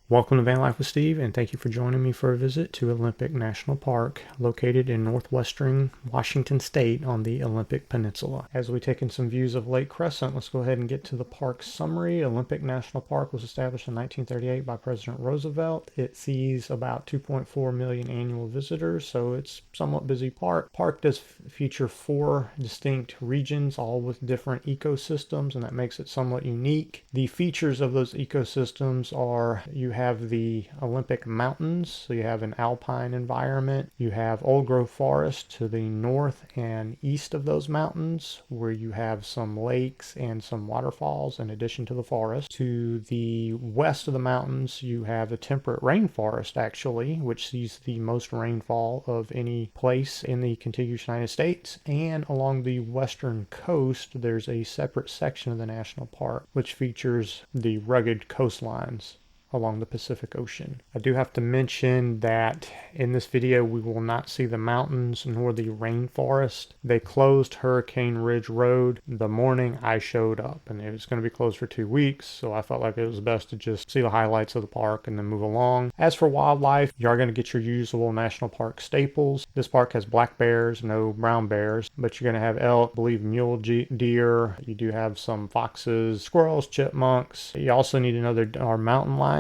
Welcome to Van Life with Steve, and thank you for joining me for a visit to Olympic National Park, located in northwestern Washington State on the Olympic Peninsula. As we take in some views of Lake Crescent, let's go ahead and get to the park summary. Olympic National Park was established in 1938 by President Roosevelt. It sees about 2.4 million annual visitors, so it's a somewhat busy park. Park does feature 4 distinct regions, all with different ecosystems, and that makes it somewhat unique. The features of those ecosystems are you have the Olympic Mountains, so you have an alpine environment. You have old growth forest to the north and east of those mountains, where you have some lakes and some waterfalls in addition to the forest. To the west of the mountains, you have a temperate rainforest, actually, which sees the most rainfall of any place in the contiguous United States. And along the western coast, there's a separate section of the national park which features the rugged coastlines along the Pacific Ocean. I do have to mention that in this video we will not see the mountains nor the rainforest. They closed Hurricane Ridge Road the morning I showed up, and it was going to be closed for 2 weeks, so I felt like it was best to just see the highlights of the park and then move along. As for wildlife, you are going to get your usual national park staples. This park has black bears, no brown bears, but you're going to have elk, I believe mule deer. You do have some foxes, squirrels, chipmunks. You also need to know there are mountain lions,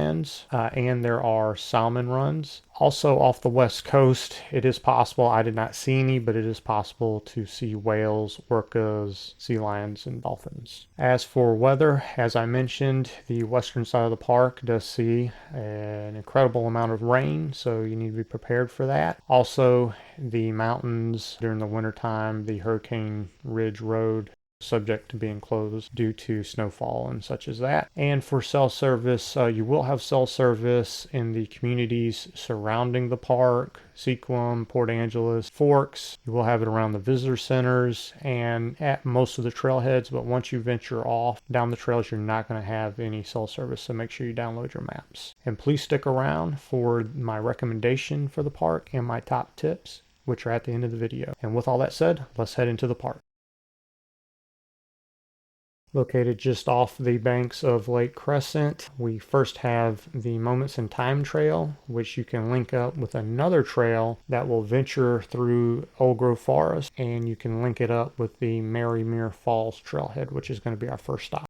and there are salmon runs. Also off the west coast, it is possible, I did not see any, but it is possible to see whales, orcas, sea lions, and dolphins. As for weather, as I mentioned, the western side of the park does see an incredible amount of rain, so you need to be prepared for that. Also, the mountains during the wintertime, the Hurricane Ridge Road, subject to being closed due to snowfall and such as that. And for cell service, you will have cell service in the communities surrounding the park: Sequim, Port Angeles, Forks. You will have it around the visitor centers and at most of the trailheads, but once you venture off down the trails, you're not going to have any cell service, so make sure you download your maps. And please stick around for my recommendation for the park and my top tips, which are at the end of the video. And with all that said, let's head into the park. Located just off the banks of Lake Crescent, we first have the Moments in Time Trail, which you can link up with another trail that will venture through Old Grove Forest, and you can link it up with the Marymere Falls trailhead, which is going to be our first stop.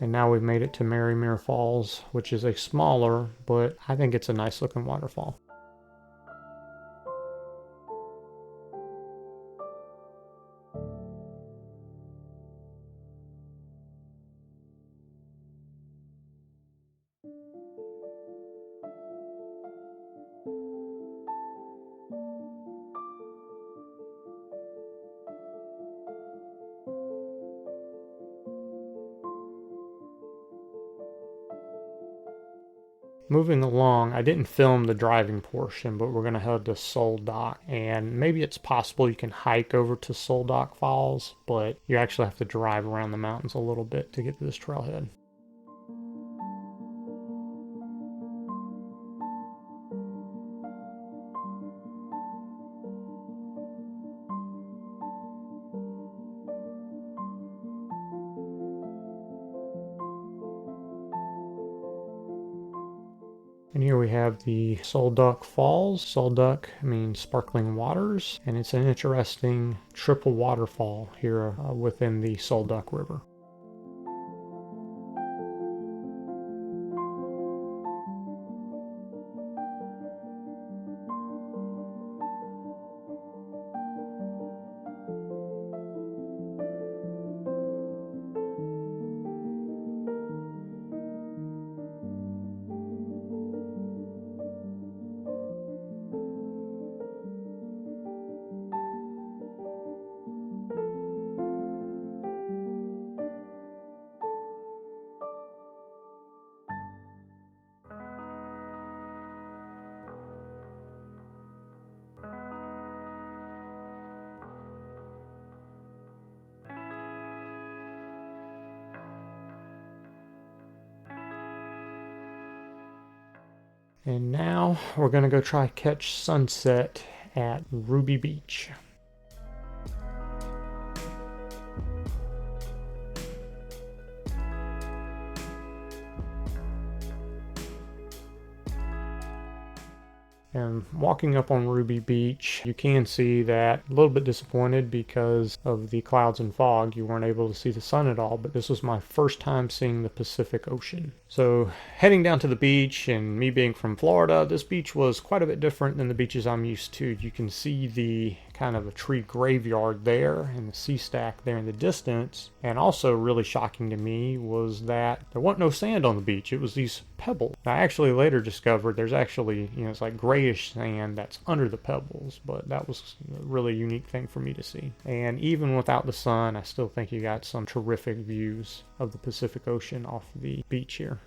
And now we've made it to Marymere Falls, which is a smaller, but I think it's a nice looking waterfall. Moving along, I didn't film the driving portion, but we're going to head to Sol Duc, and maybe it's possible you can hike over to Sol Duc Falls, but you actually have to drive around the mountains a little bit to get to this trailhead. And here we have the Sol Duc Falls. Sol Duc means sparkling waters, and it's an interesting triple waterfall here within the Sol Duc River. And now we're gonna go try catch sunset at Ruby Beach. And walking up on Ruby Beach, you can see that a little bit disappointed because of the clouds and fog. You weren't able to see the sun at all, but this was my first time seeing the Pacific Ocean. So heading down to the beach, and me being from Florida, this beach was quite a bit different than the beaches I'm used to. You can see the kind of a tree graveyard there and the sea stack there in the distance. And also really shocking to me was that there wasn't no sand on the beach. It was these pebbles. I actually later discovered there's actually, it's like grayish sand that's under the pebbles, but that was a really unique thing for me to see. And even without the sun, I still think you got some terrific views of the Pacific Ocean off the beach here.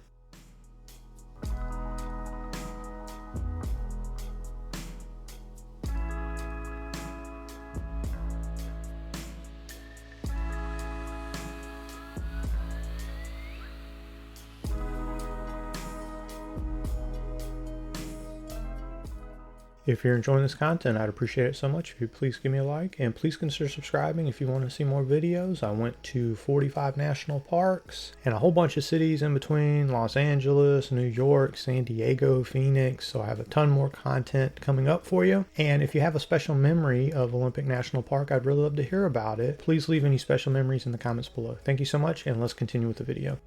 If you're enjoying this content, I'd appreciate it so much if you please give me a like, and please consider subscribing if you want to see more videos. I went to 45 national parks and a whole bunch of cities in between: Los Angeles, New York, San Diego, Phoenix. So I have a ton more content coming up for you. And if you have a special memory of Olympic National Park, I'd really love to hear about it. Please leave any special memories in the comments below. Thank you so much, and let's continue with the video.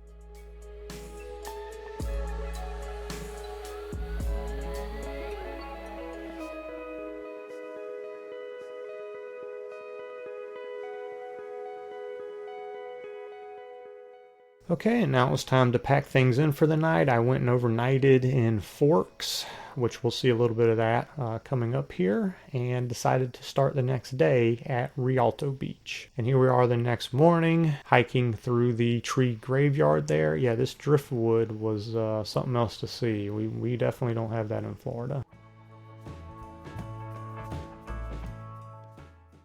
Okay, and now it was time to pack things in for the night. I went and overnighted in Forks, which we'll see a little bit of that coming up here, and decided to start the next day at Rialto Beach. And here we are the next morning, hiking through the tree graveyard there. Yeah, this driftwood was something else to see. We definitely don't have that in Florida.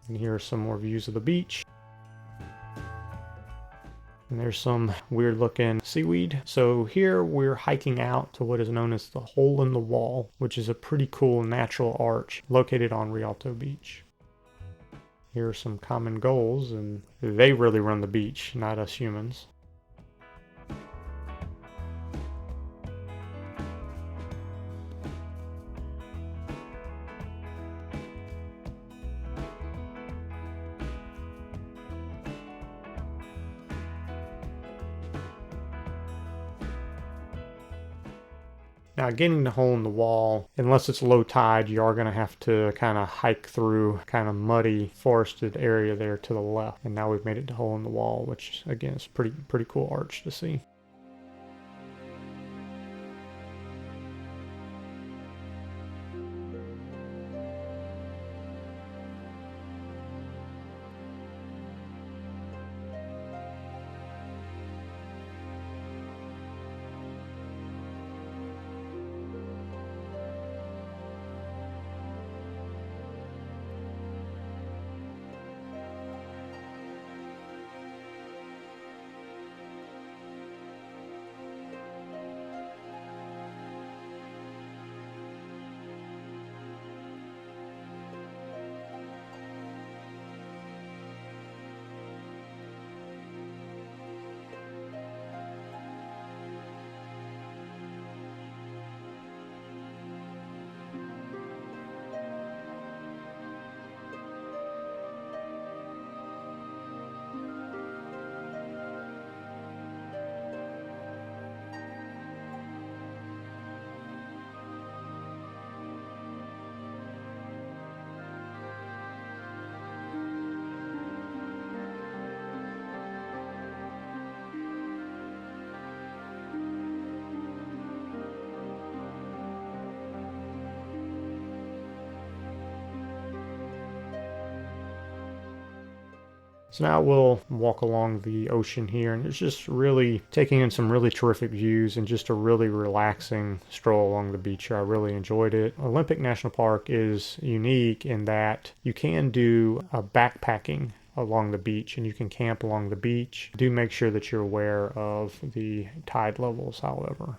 And here are some more views of the beach. And there's some weird looking seaweed. So here we're hiking out to what is known as the Hole in the Wall, which is a pretty cool natural arch located on Rialto Beach. Here are some common gulls, and they really run the beach, not us humans. Now, getting the hole in the wall, unless it's low tide, you are going to have to kind of hike through kind of muddy forested area there to the left. And now we've made it to hole in the wall, which again is pretty cool arch to see. So now we'll walk along the ocean here, and it's just really taking in some really terrific views and just a really relaxing stroll along the beach here. I really enjoyed it. Olympic National Park is unique in that you can do a backpacking along the beach and you can camp along the beach. Do make sure that you're aware of the tide levels, however.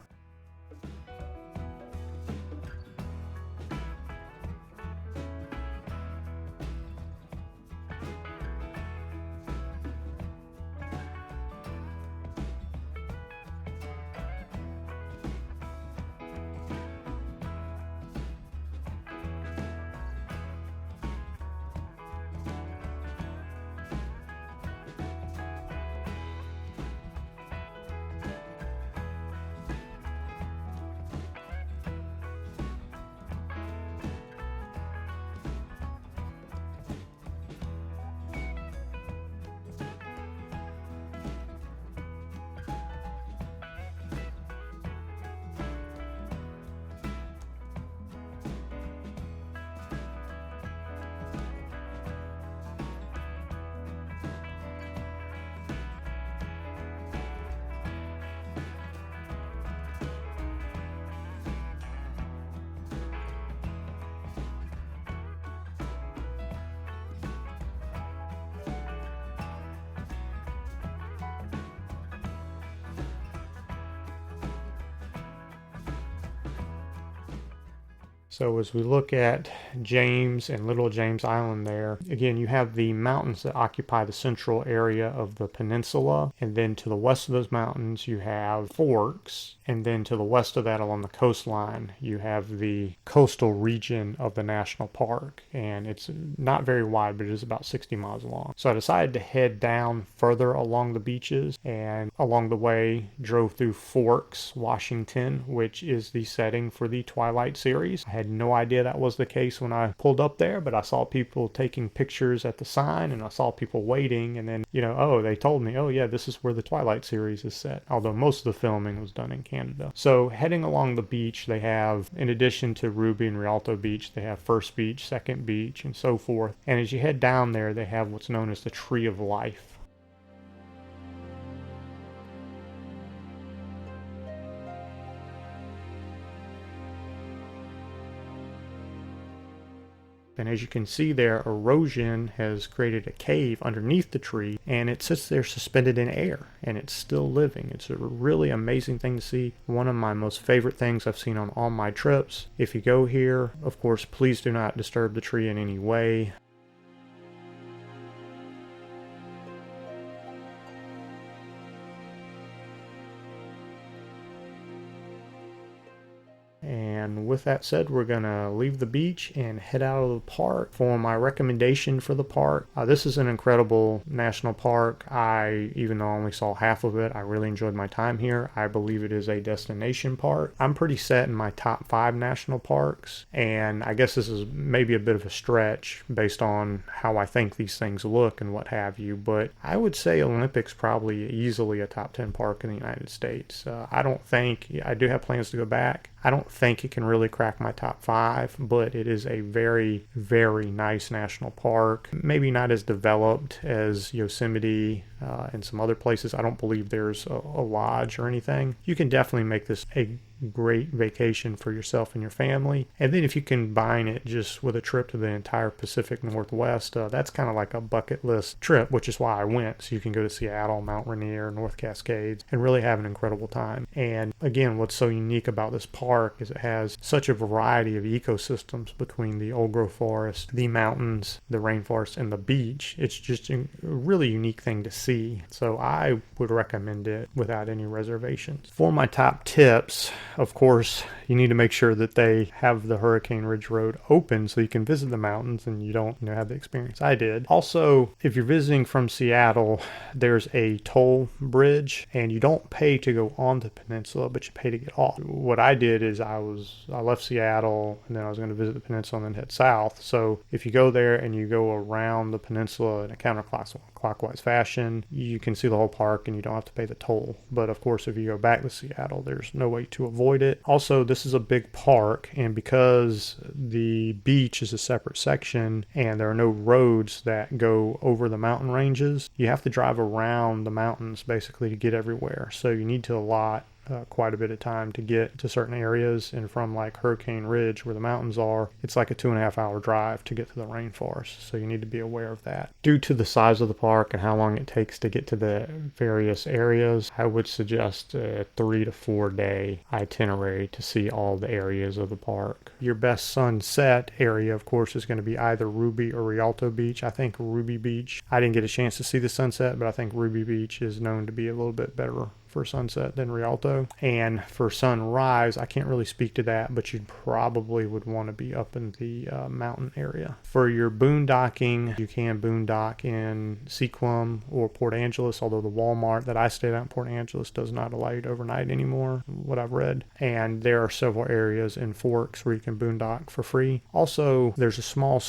So as we look at James and Little James Island there, again, you have the mountains that occupy the central area of the peninsula, and then to the west of those mountains you have forks, and then to the west of that along the coastline you have the coastal region of the national park, and it's not very wide, but it is about 60 miles long. So I decided to head down further along the beaches, and along the way drove through Forks, Washington, which is the setting for the Twilight series. I had no idea that was the case when I pulled up there, but I saw people taking pictures at the sign, and I saw people waiting, and then, oh, they told me, oh yeah, this is where the Twilight series is set, although most of the filming was done in Canada. So heading along the beach, they have, in addition to Ruby and Rialto Beach, they have First Beach, Second Beach, and so forth. And as you head down there, they have what's known as the Tree of Life. And as you can see there, erosion has created a cave underneath the tree, and it sits there suspended in air, and it's still living. It's a really amazing thing to see. One of my most favorite things I've seen on all my trips. If you go here, of course, please do not disturb the tree in any way. And with that said, we're gonna leave the beach and head out of the park for my recommendation for the park. This is an incredible national park. Even though I only saw half of it, I really enjoyed my time here. I believe it is a destination park. I'm pretty set in my top 5 national parks, and I guess this is maybe a bit of a stretch based on how I think these things look and what have you, but I would say Olympic's probably easily a top 10 park in the United States. I do have plans to go back. I don't think it can really crack my top 5, but it is a very, very nice national park. Maybe not as developed as Yosemite and some other places. I don't believe there's a lodge or anything. You can definitely make this a great vacation for yourself and your family. And then if you combine it just with a trip to the entire Pacific Northwest, that's kind of like a bucket list trip, which is why I went. So you can go to Seattle, Mount Rainier, North Cascades, and really have an incredible time. And again, what's so unique about this park is it has such a variety of ecosystems between the old growth forest, the mountains, the rainforest, and the beach. It's just a really unique thing to see. So I would recommend it without any reservations. For my top tips, of course, you need to make sure that they have the Hurricane Ridge Road open so you can visit the mountains and you don't have the experience I did. Also, if you're visiting from Seattle, there's a toll bridge, and you don't pay to go on the peninsula, but you pay to get off. What I did is I left Seattle, and then I was going to visit the peninsula and then head south. So if you go there and you go around the peninsula in a counterclockwise fashion, you can see the whole park and you don't have to pay the toll. But of course, if you go back to Seattle, there's no way to avoid it. Also, this is a big park, and because the beach is a separate section and there are no roads that go over the mountain ranges, you have to drive around the mountains basically to get everywhere. So you need to allot quite a bit of time to get to certain areas, and from like Hurricane Ridge where the mountains are, it's like a 2.5 hour drive to get to the rainforest, so you need to be aware of that. Due to the size of the park and how long it takes to get to the various areas, I would suggest a 3 to 4 day itinerary to see all the areas of the park. Your best sunset area, of course, is going to be either Ruby or Rialto Beach. I think Ruby Beach, I didn't get a chance to see the sunset, but I think Ruby Beach is known to be a little bit better for sunset than Rialto. And for sunrise, I can't really speak to that, but you probably would want to be up in the mountain area. For your boondocking, you can boondock in Sequim or Port Angeles, although the Walmart that I stayed at in Port Angeles does not allow you to overnight anymore, what I've read. And there are several areas in Forks where you can boondock for free. Also, there's a small,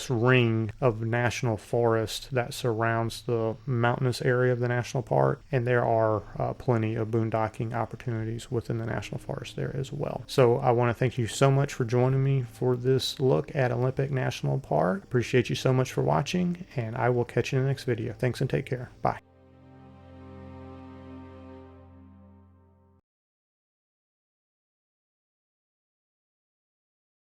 ring of national forest that surrounds the mountainous area of the national park, and there are plenty of boondocking opportunities within the national forest there as well. So I want to thank you so much for joining me for this look at Olympic National Park. Appreciate you so much for watching, and I will catch you in the next video. Thanks and take care. Bye.